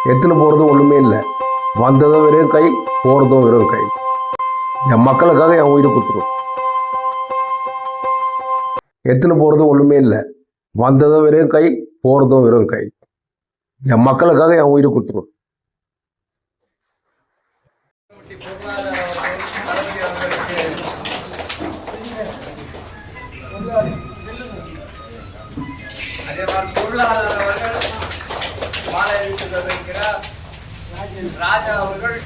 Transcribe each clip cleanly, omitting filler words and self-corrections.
எடுத்துன்னு போகிறது ஒன்றுமே இல்லை. வந்ததும் வெறும் கை, போகிறதும் வெறும் கை. என் மக்களுக்காக என் உயிரை கொடுத்துருவோம். எடுத்துன்னு போகிறது ஒன்றுமே இல்லை. வந்ததும் வெறும் கை, போகிறதும் வெறும் கை. என் மக்களுக்காக என் உயிரை கொடுத்துருவோம். ராஜா அவர்கள்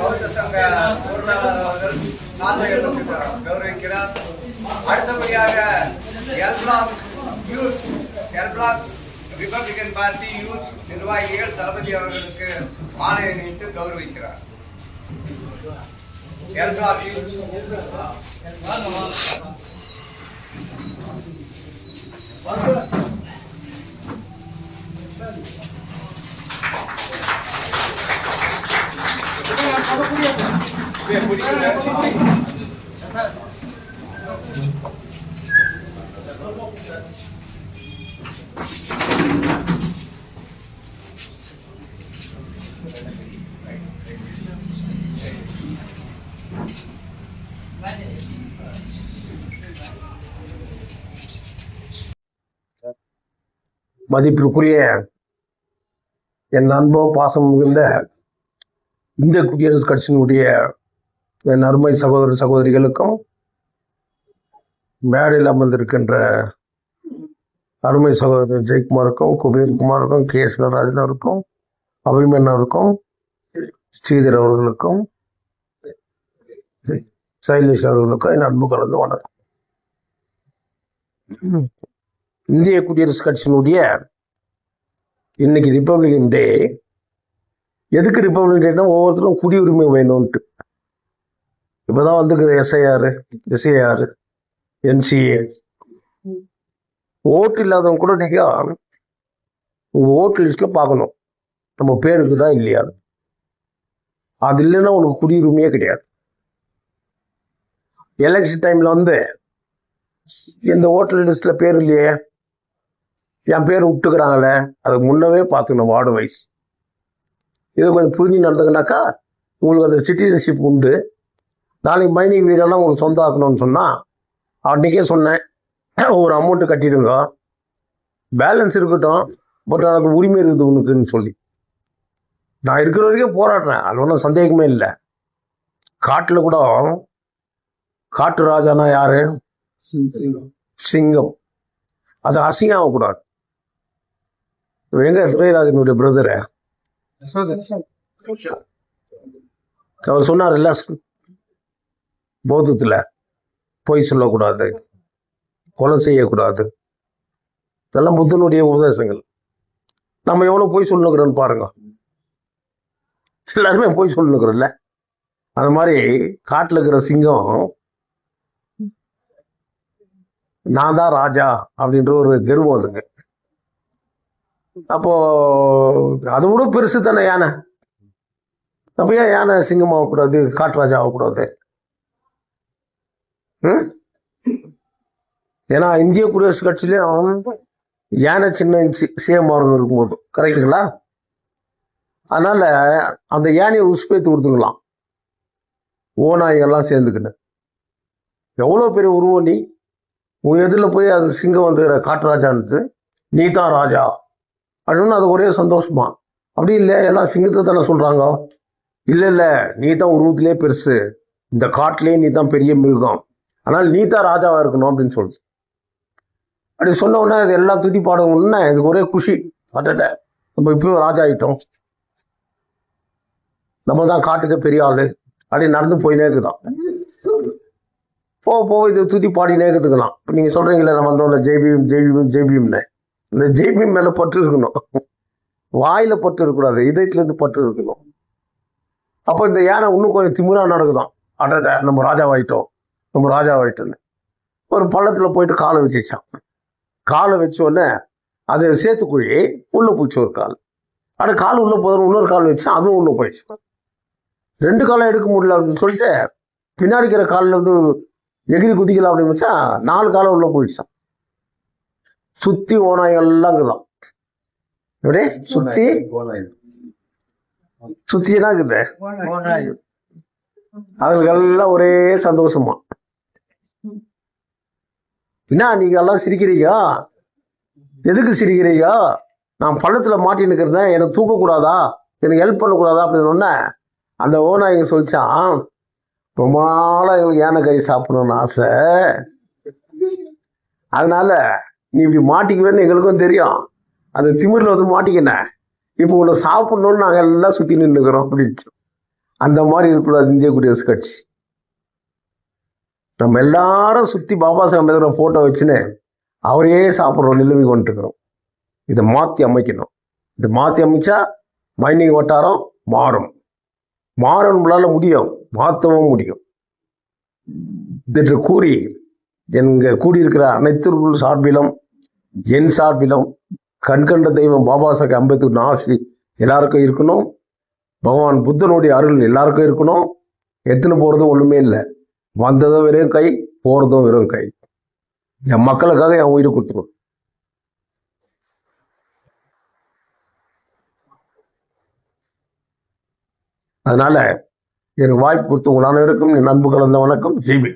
பௌத்த சங்க பொருளாளர் அவர்கள் கௌரவிக்கிறார். அடுத்தபடியாக எல் பிளாக் ரிபப்ளிகன் பார்ட்டி யூத் நிர்வாகிகள் தளபதி அவர்களுக்கு மாலை அணிவித்து கௌரவிக்கிறார். எல் பிளாக் யூத் மதிப்பிற்குரிய என் அன்பும் பாசம் மிகுந்த இந்திய குடியரசுக் கட்சியினுடைய என் அருமை சகோதர சகோதரிகளுக்கும், மேடையில் அமர்ந்திருக்கின்ற அருமை சகோதரர் ஜெயக்குமாருக்கும், குபேர்குமாருக்கும், கே எஸ் நடராஜன் அவருக்கும், அபிமன் அவருக்கும், ஸ்ரீதர் அவர்களுக்கும், சைலேஷ் அவர்களுக்கும் என் அன்பு கலந்து வணக்கம். இந்திய குடியரசுக் கட்சியினுடைய இன்னைக்கு ரிப்பப்ளிகன் டே. எதுக்கு ரிப்பப்ளிகன் டேனா ஒவ்வொருத்தரும் குடியுரிமை வேணும்ட்டு. இப்பதான் வந்துக்குது எஸ்ஐஆர், என்சிஏ. ஓட்டு இல்லாதவங்க கூட நீங்க உங்க ஓட்டு லிஸ்ட்ல பார்க்கணும் நம்ம பேருக்கு தான் இல்லையா. அது இல்லைன்னா உனக்கு குடியுரிமையே கிடையாது. எலெக்ஷன் டைம்ல இந்த ஓட்டர் லிஸ்ட்ல பேர் இல்லையே, என் பேர் விட்டுக்கிறாங்களே, அதுக்கு முன்னவே பார்த்துக்கணும் வார்டு வைஸ். இது கொஞ்சம் புரிஞ்சு நடந்துக்கனாக்கா உங்களுக்கு அந்த சிட்டிசன்ஷிப் உண்டு. நாளைக்கு மைனிங் வீடெல்லாம் உங்களுக்கு சொந்தம் ஆக்கணும்னு சொன்னால், அன்றைக்கே சொன்னேன், ஒரு அமௌண்ட்டு கட்டிடுங்க, பேலன்ஸ் இருக்கட்டும், பட் அது உரிமை இருக்குது உனக்குன்னு சொல்லி. நான் இருக்கிற வரைக்கும் போராடுறேன், அது ஒன்றும் சந்தேகமே இல்லை. காட்டில் கூட காட்டு ராஜானா யாரு? சிங்கம். அது அசிங்கம் ஆகக்கூடாது. எங்க துரைராஜனுடைய பிரதரு அவர் சொன்னார்ல, பௌத்தத்துல பொய் சொல்லக்கூடாது, கொலை செய்யக்கூடாது. இதெல்லாம் புத்தனுடைய உபதேசங்கள். நம்ம எவ்வளவு பொய் சொல்லுங்கிறோன்னு பாருங்க. எல்லாருமே பொய் சொல்லுங்கிறோம்ல. அந்த மாதிரி காட்டுல இருக்கிற சிங்கம் நான் தான் ராஜா அப்படின்ற ஒரு கர்வம் அதுங்க. அப்போ அதை விட பெருசு தானே யானை. அப்ப ஏன் யானை சிங்கம் ஆகக்கூடாது, காட்டு ராஜா ஆகக்கூடாது? ஏன்னா இந்திய குடியரசுக் கட்சியிலும் யானை சின்ன சேமாரம் இருக்கும்போது, கரெக்டுங்களா? அதனால அந்த யானையை உசுப்பேத்து கொடுத்துக்கலாம் ஓநாய்கள்லாம் சேர்ந்துக்கின்னு. எவ்வளோ பெரிய உருவம் நீ, உன் எதிரில் போய் அது சிங்கம் வந்து காட்டுராஜான்னு நீ தான் ராஜா அப்படின்னு அது ஒரே சந்தோஷமா. அப்படி இல்லை, எல்லாம் சிங்கத்தை தானே சொல்றாங்க. இல்லை, நீ தான் உருவத்திலே பெருசு, இந்த காட்டிலேயே நீ தான் பெரிய மிருகம், ஆனால் நீ தான் ராஜாவா இருக்கணும் அப்படின்னு சொல்லுது. அப்படி சொன்ன உடனே இது எல்லாம் துதி பாடணும்னா இதுக்கு ஒரே குஷி. அட்டட்ட, நம்ம இப்பயும் ராஜா ஆயிட்டோம், நம்ம தான் காட்டுக்கு பெரிய ஆளு அப்படி நடந்து போயினே இருக்குதான். போ இது துதி பாடினே இருக்குதுக்கலாம். இப்போ நீங்க சொல்றீங்களே, நம்ம வந்தோம்ல ஜெய்பீம்னு, இந்த ஜெய்பீம் மேல பற்று இருக்கணும், வாயில பற்று இருக்கக்கூடாது, இதயத்துல இருந்து பற்று இருக்கணும். அப்போ இந்த யானை இன்னும் கொஞ்சம் திமிரா நடக்குதான். அட நம்ம ராஜாவாயிட்டோன்னு ஒரு பள்ளத்துல போயிட்டு காலை வச்சுச்சான். காலை வச்ச உடனே அது சேர்த்துக்குழி உள்ள போச்சு ஒரு கால். ஆனா கால் உள்ள போதும், இன்னொரு கால் வச்சு அதுவும் உள்ள போயிடுச்சு. 2 காலம் எடுக்க முடியல அப்படின்னு சொல்லிட்டு பின்னாடி இருக்கிற காலில் வந்து எகிரி குதிக்கலாம் அப்படின்னு வச்சா 4 காலம் உள்ள போயிடுச்சான். சுத்தி ஓநாய்கள் எல்லாம் இருக்குதான். எப்படி சுத்தி சுத்தினா இருக்குது அதுக்கெல்லாம் ஒரே சந்தோஷமா. என்ன நீங்க எல்லாம் சிரிக்கிறீங்க? எதுக்கு சிரிக்கிறீங்க? நான் பள்ளத்துல மாட்டி நிற்கிறேன், எனக்கு தூக்கக்கூடாதா, எனக்கு ஹெல்ப் பண்ணக்கூடாதா அப்படின்னு ஒன்ன அந்த ஓநாயகன் சொல்லிச்சான், ரொம்ப நாளா எங்களுக்கு யானை கறி சாப்பிடணும்னு ஆசை, அதனால நீ இப்படி மாட்டிக்குவேன்னு எங்களுக்கும் தெரியும், அந்த திமிரில் வந்து மாட்டிக்கினேன், இப்போ உங்களை சாப்பிடணும்னு நாங்கள் எல்லாம் சுற்றி நின்றுக்கிறோம் அப்படின்னு. அந்த மாதிரி இருக்கக்கூடாது இந்திய குடியரசு கட்சி. நம்ம எல்லாரும் சுற்றி பாபா சாஹேப் அம்பேத்கர் ஃபோட்டோ வச்சுன்னு அவரையே சாப்பிட்றோம் நிலைமை கொண்டு இருக்கிறோம். இதை மாற்றி அமைக்கணும். இதை மாற்றி அமைச்சா மைனிங் வட்டாரம் மாறும். மாற நம்மளால முடியும், மாற்றவும் முடியும் என்று கூறி எங்க கூடியிருக்கிற அனைத்து சார்பிலும் என் சார்பிலும் கண்கண்ட தெய்வம் பாபா சாஹேப் அம்பேத்கர் ஆசி எல்லாருக்கும் இருக்கணும். பகவான் புத்தனுடைய அருள் எல்லாருக்கும் இருக்கணும். எடுத்துன்னு போறதும் ஒண்ணுமே இல்லை, வந்ததும் வெறும் கை, போறதும் வெறும் கை. என் மக்களுக்காக என் உயிரை கொடுத்துருவோம். அதனால எனக்கு வாய்ப்பு கொடுத்து உங்கள் அனைவருக்கும் என் அன்பு கலந்த வணக்கம். ஜெய்பி.